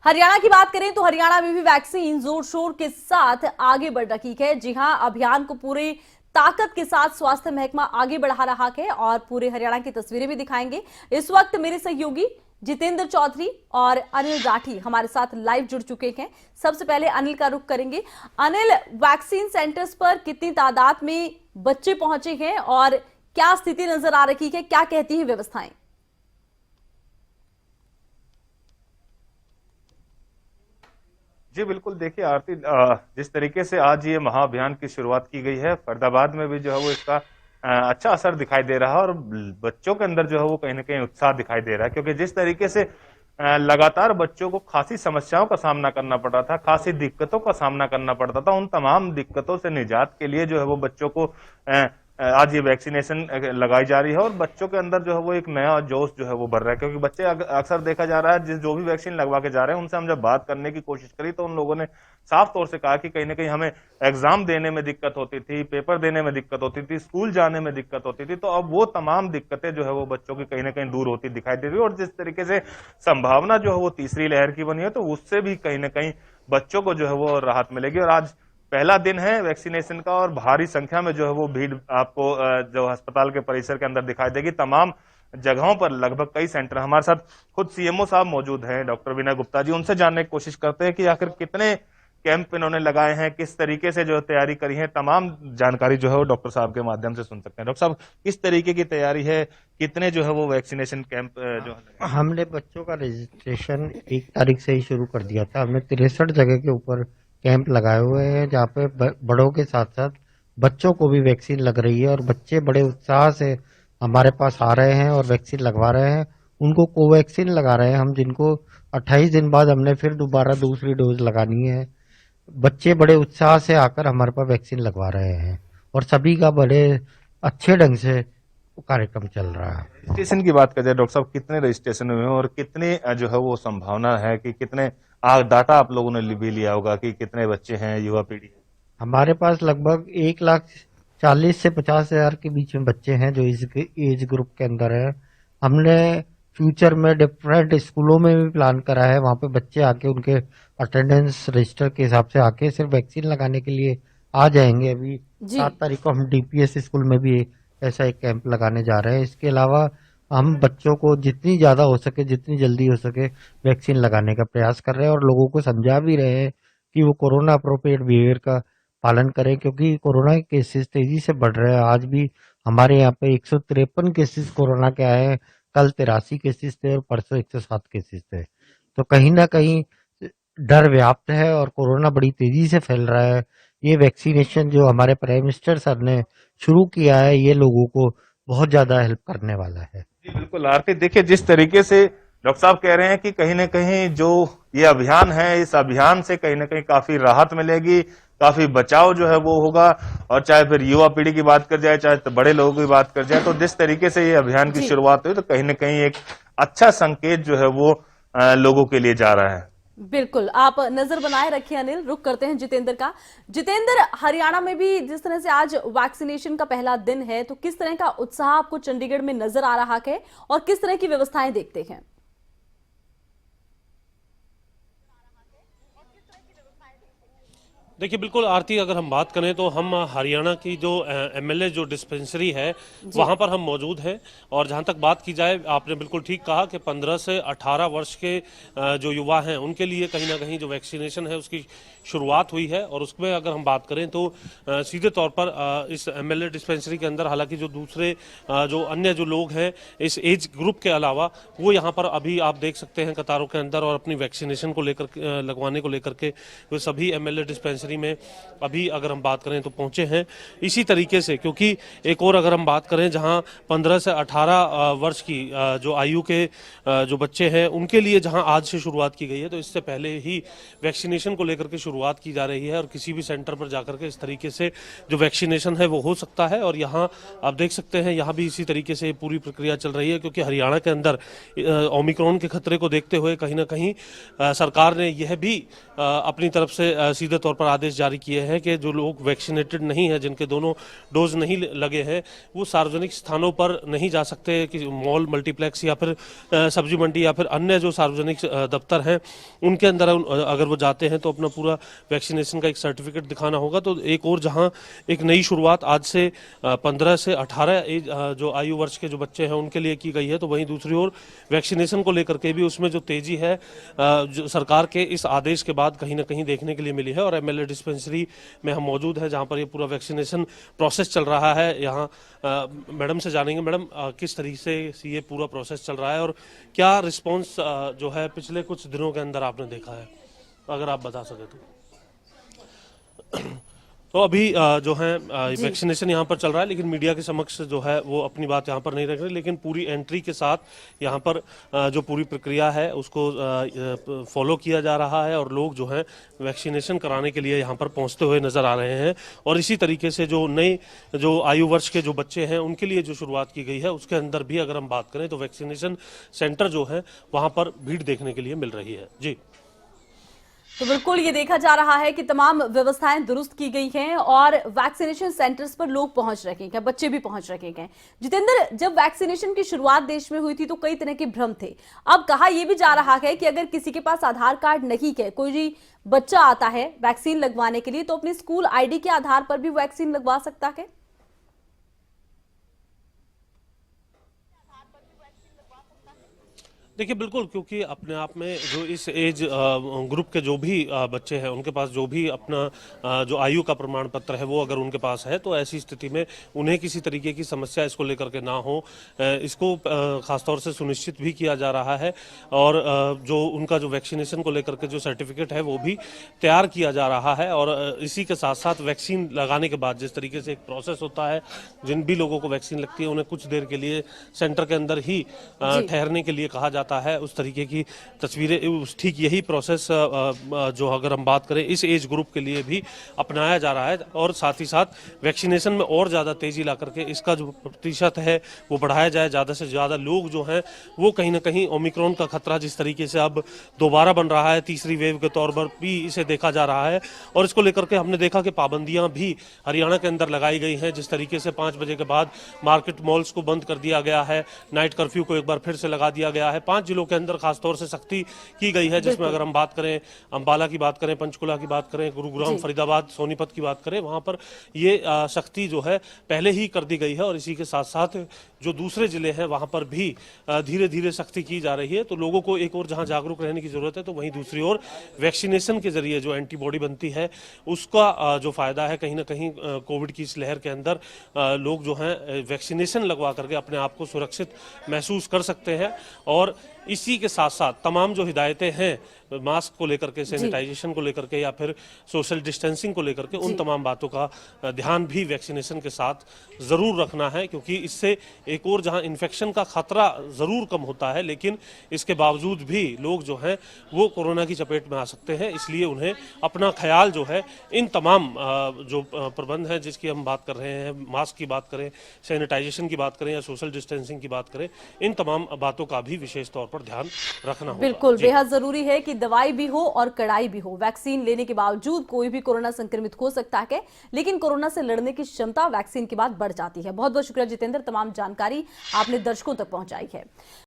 हरियाणा की बात करें तो हरियाणा में भी वैक्सीन जोर शोर के साथ आगे बढ़ रही है। जी हां, अभियान को पूरी ताकत के साथ स्वास्थ्य महकमा आगे बढ़ा रहा है और पूरे हरियाणा की तस्वीरें भी दिखाएंगे। इस वक्त मेरे सहयोगी जितेंद्र चौधरी और अनिल राठी हमारे साथ लाइव जुड़ चुके हैं। सबसे पहले अनिल का रुख करेंगे। अनिल, वैक्सीन सेंटर्स पर कितनी तादाद में बच्चे पहुंचे हैं और क्या स्थिति नजर आ रही है, क्या कहती हैं व्यवस्थाएं? जी बिल्कुल, देखिए आरती, जिस तरीके से आज ये महाअभियान की शुरुआत की गई है, फरीदाबाद में भी जो है वो इसका अच्छा असर दिखाई दे रहा है और बच्चों के अंदर जो है वो कहीं ना कहीं उत्साह दिखाई दे रहा है, क्योंकि जिस तरीके से लगातार बच्चों को खासी समस्याओं का सामना करना पड़ रहा था, खासी दिक्कतों का सामना करना पड़ता था, उन तमाम दिक्कतों से निजात के लिए जो है वो बच्चों को आज ये वैक्सीनेशन लगाई जा रही है और बच्चों के अंदर जो है वो एक नया जोश जो है वो बढ़ रहा है, क्योंकि बच्चे अक्सर देखा जा रहा है जो भी वैक्सीन लगवा के जा रहे हैं उनसे हम जब बात करने की कोशिश करी तो उन लोगों ने साफ तौर से कहा कि कहीं ना कहीं हमें एग्जाम देने में दिक्कत होती थी, पेपर देने में दिक्कत होती थी, स्कूल जाने में दिक्कत होती थी। तो अब वो तमाम दिक्कतें जो है वो बच्चों की कहीं ना कहीं दूर होती दिखाई दे रही है और जिस तरीके से संभावना जो है वो तीसरी लहर की बनी है तो उससे भी कहीं ना कहीं बच्चों को जो है वो राहत मिलेगी। और आज पहला दिन है वैक्सीनेशन का और भारी संख्या में जो है वो भीड़ आपको जो अस्पताल के परिसर के अंदर दिखाई देगी। तमाम जगहों पर लगभग कई सेंटर, हमारे साथ खुद सीएमओ साहब मौजूद हैं, डॉक्टर विनय गुप्ता जी, उनसे जानने की कोशिश करते हैं कि आखिर कितने कैंप इन्होंने लगाए हैं, किस तरीके से जो तैयारी करी है। तमाम जानकारी जो है वो डॉक्टर साहब के माध्यम से सुन सकते हैं। डॉक्टर साहब, किस तरीके की तैयारी है, कितने जो है वो वैक्सीनेशन कैंप जो है? हमने बच्चों का रजिस्ट्रेशन 1 तारीख से ही शुरू कर दिया था। हमने 63 जगह के ऊपर कैंप लगाए हुए हैं जहाँ पे बड़ों के साथ साथ बच्चों को भी वैक्सीन लग रही है और बच्चे बड़े उत्साह से हमारे पास आ रहे हैं और वैक्सीन लगवा रहे हैं। उनको कोवैक्सीन लगा रहे हैं हम, जिनको 28 दिन बाद हमने फिर दोबारा दूसरी डोज लगानी है। बच्चे बड़े उत्साह से आकर हमारे पास वैक्सीन लगवा रहे हैं और सभी का बड़े अच्छे ढंग से कार्यक्रम चल रहा है। रजिस्ट्रेशन की बात करें डॉक्टर साहब, कितने रजिस्ट्रेशन हुए हैं और कितने जो है वो संभावना है कि कितने डाटा आप लोगों ने भी लिया होगा कि कितने बच्चे हैं, युवा पीढ़ी? हमारे पास लगभग 1,40,000 से 50,000 के बीच में बच्चे हैं जो इस एज ग्रुप के अंदर है। हमने फ्यूचर में डिफरेंट स्कूलों में भी प्लान करा है, वहाँ पे बच्चे आके उनके अटेंडेंस रजिस्टर के हिसाब से आके सिर्फ वैक्सीन लगाने के लिए आ जाएंगे। अभी 7 तारीख को हम डीपीएस स्कूल में भी ऐसा एक कैंप लगाने जा रहे हैं। इसके अलावा हम बच्चों को जितनी ज्यादा हो सके, जितनी जल्दी हो सके वैक्सीन लगाने का प्रयास कर रहे हैं और लोगों को समझा भी रहे हैं कि वो कोरोना अप्रोप्रिएट बिहेवियर का पालन करें, क्योंकि कोरोना के केसेस तेजी से बढ़ रहे हैं। आज भी हमारे यहाँ पे 153 केसेस कोरोना के आए हैं, कल 83 केसेस थे और परसों 107 केसेस थे। तो कहीं ना कहीं डर व्याप्त है और कोरोना बड़ी तेजी से फैल रहा है। ये वैक्सीनेशन जो हमारे प्राइम मिनिस्टर सर ने शुरू किया है, ये लोगों को बहुत ज्यादा हेल्प करने वाला है। जी बिल्कुल आरती, देखिए जिस तरीके से डॉक्टर साहब कह रहे हैं कि कहीं ना कहीं जो ये अभियान है, इस अभियान से कहीं ना कहीं काफी राहत मिलेगी, काफी बचाव जो है वो होगा। और चाहे फिर युवा पीढ़ी की बात कर जाए, चाहे तो बड़े लोगों की बात कर जाए, तो जिस तरीके से ये अभियान की शुरुआत हुई तो कहीं ना कहीं एक अच्छा संकेत जो है वो लोगों के लिए जा रहा है। बिल्कुल, आप नजर बनाए रखिए अनिल। रुक करते हैं जितेंद्र का। जितेंद्र, हरियाणा में भी जिस तरह से आज वैक्सीनेशन का पहला दिन है, तो किस तरह का उत्साह आपको चंडीगढ़ में नजर आ रहा है और किस तरह की व्यवस्थाएं देखते हैं? देखिए बिल्कुल आरती, अगर हम बात करें तो हम हरियाणा की जो एमएलए जो डिस्पेंसरी है वहां पर हम मौजूद हैं। और जहां तक बात की जाए, आपने बिल्कुल ठीक कहा कि 15 से 18 वर्ष के जो युवा हैं उनके लिए कहीं ना कहीं जो वैक्सीनेशन है उसकी शुरुआत हुई है। और उसमें अगर हम बात करें तो सीधे तौर पर इस एमएलए डिस्पेंसरी के अंदर, हालांकि जो दूसरे जो अन्य जो लोग हैं इस एज ग्रुप के अलावा, वो यहाँ पर अभी आप देख सकते हैं कतारों के अंदर और अपनी वैक्सीनेशन को लेकर लगवाने को लेकर के वो सभी एमएलए डिस्पेंसरी में अभी अगर हम बात करें तो पहुंचे हैं। इसी तरीके से, क्योंकि एक और अगर हम बात करें जहां 15 से 18 वर्ष की जो आयु के जो बच्चे हैं उनके लिए जहां आज से शुरुआत की गई है, तो इससे पहले ही वैक्सीनेशन को लेकर के शुरुआत की जा रही है और किसी भी सेंटर पर जाकर के इस तरीके से जो वैक्सीनेशन है वो हो सकता है। और यहाँ आप देख सकते हैं यहाँ भी इसी तरीके से पूरी प्रक्रिया चल रही है, क्योंकि हरियाणा के अंदर ओमिक्रॉन के खतरे को देखते हुए कहीं ना कहीं सरकार ने यह भी अपनी तरफ से सीधे तौर पर आदेश जारी किए हैं कि जो लोग वैक्सीनेटेड नहीं है, जिनके दोनों डोज नहीं लगे हैं, वो सार्वजनिक स्थानों पर नहीं जा सकते, कि मॉल, मल्टीप्लेक्स या फिर सब्जी मंडी या फिर अन्य जो सार्वजनिक दफ्तर हैं उनके अंदर अगर वो जाते हैं तो अपना पूरा वैक्सीनेशन का एक सर्टिफिकेट दिखाना होगा। तो एक और जहां एक नई शुरुआत आज से 15 से 18 जो आयु वर्ष के जो बच्चे हैं उनके लिए की गई है, तो वहीं दूसरी ओर वैक्सीनेशन को लेकर के भी उसमें जो तेजी है जो सरकार के इस आदेश के बाद कहीं ना कहीं देखने के लिए मिली है। और एमएलए डिस्पेंसरी में हम मौजूद हैं जहां पर ये पूरा वैक्सीनेशन प्रोसेस चल रहा है। यहाँ मैडम से जानेंगे, मैडम किस तरीके से ये पूरा प्रोसेस चल रहा है और क्या रिस्पॉन्स जो है पिछले कुछ दिनों के अंदर आपने देखा है, अगर आप बता सके तो। तो अभी जो है वैक्सीनेशन यहाँ पर चल रहा है, लेकिन मीडिया के समक्ष जो है वो अपनी बात यहाँ पर नहीं रख रहे, लेकिन पूरी एंट्री के साथ यहाँ पर जो पूरी प्रक्रिया है उसको फॉलो किया जा रहा है और लोग जो है वैक्सीनेशन कराने के लिए यहाँ पर पहुँचते हुए नजर आ रहे हैं। और इसी तरीके से जो नए जो आयु वर्ष के जो बच्चे हैं उनके लिए जो शुरुआत की गई है उसके अंदर भी अगर हम बात करें तो वैक्सीनेशन सेंटर जो है वहाँ पर भीड़ देखने के लिए मिल रही है। जी, तो बिल्कुल ये देखा जा रहा है कि तमाम व्यवस्थाएं दुरुस्त की गई हैं और वैक्सीनेशन सेंटर्स पर लोग पहुंच रहे हैं, बच्चे भी पहुंच रहे हैं। जितेंद्र, जब वैक्सीनेशन की शुरुआत देश में हुई थी तो कई तरह के भ्रम थे। अब कहा यह भी जा रहा है कि अगर किसी के पास आधार कार्ड नहीं है, कोई बच्चा आता है वैक्सीन लगवाने के लिए, तो अपनी स्कूल आईडी के आधार पर भी वैक्सीन लगवा सकता है। देखिए बिल्कुल, क्योंकि अपने आप में जो इस एज ग्रुप के जो भी बच्चे हैं उनके पास जो भी अपना जो आयु का प्रमाण पत्र है वो अगर उनके पास है, तो ऐसी स्थिति में उन्हें किसी तरीके की समस्या इसको लेकर के ना हो, इसको खासतौर से सुनिश्चित भी किया जा रहा है। और जो उनका जो वैक्सीनेशन को लेकर के जो सर्टिफिकेट है वो भी तैयार किया जा रहा है। और इसी के साथ साथ वैक्सीन लगाने के बाद जिस तरीके से एक प्रोसेस होता है, जिन भी लोगों को वैक्सीन लगती है उन्हें कुछ देर के लिए सेंटर के अंदर ही ठहरने के लिए कहा जाता है, उस तरीके की तस्वीरें, ठीक यही प्रोसेस जो अगर हम बात करें इस एज ग्रुप के लिए भी अपनाया जा रहा है। और साथ ही साथ वैक्सीनेशन में और ज़्यादा तेजी ला करके इसका जो प्रतिशत है वो बढ़ाया जाए, ज़्यादा से ज़्यादा लोग जो हैं वो कहीं ना कहीं ओमिक्रॉन का खतरा जिस तरीके से अब दोबारा बन रहा है, तीसरी वेव के तौर पर भी इसे देखा जा रहा है। और इसको लेकर के हमने देखा कि पाबंदियां भी हरियाणा के अंदर लगाई गई हैं, जिस तरीके से 5 बजे के बाद मार्केट मॉल्स को बंद कर दिया गया है, नाइट कर्फ्यू को एक बार फिर से लगा दिया गया है। 5 जिलों के अंदर खासतौर से सख्ती की गई है, जिसमें अगर हम बात करें अंबाला की बात करें, पंचकुला की बात करें, गुरुग्राम, फरीदाबाद, सोनीपत की बात करें, वहां पर ये सख्ती जो है पहले ही कर दी गई है। और इसी के साथ साथ जो दूसरे जिले हैं वहां पर भी धीरे धीरे सख्ती की जा रही है। तो लोगों को एक और जहां जागरूक रहने की जरूरत है, तो वहीं दूसरी ओर वैक्सीनेशन के जरिए जो एंटीबॉडी बनती है उसका जो फायदा है, कहीं ना कहीं कोविड की इस लहर के अंदर लोग जो हैं वैक्सीनेशन लगवा करके अपने आप को सुरक्षित महसूस कर सकते हैं। और इसी के साथ साथ तमाम जो हिदायतें हैं मास्क को लेकर के, सैनिटाइजेशन को लेकर के या फिर सोशल डिस्टेंसिंग को लेकर के, उन तमाम बातों का ध्यान भी वैक्सीनेशन के साथ जरूर रखना है, क्योंकि इससे एक और जहां इन्फेक्शन का खतरा जरूर कम होता है, लेकिन इसके बावजूद भी लोग जो हैं वो कोरोना की चपेट में आ सकते हैं। इसलिए उन्हें अपना ख्याल जो है इन तमाम जो प्रबंध हैं जिसकी हम बात कर रहे हैं, मास्क की बात करें, सैनिटाइजेशन की बात करें या सोशल डिस्टेंसिंग की बात करें, इन तमाम बातों का भी विशेष तौर पर ध्यान रखना होगा। बिल्कुल, बेहद जरूरी है कि दवाई भी हो और कड़ाई भी हो। वैक्सीन लेने के बावजूद कोई भी कोरोना संक्रमित हो सकता है, लेकिन कोरोना से लड़ने की क्षमता वैक्सीन के बाद बढ़ जाती है। बहुत बहुत शुक्रिया जितेंद्र, तमाम जानकारी आपने दर्शकों तक पहुंचाई है।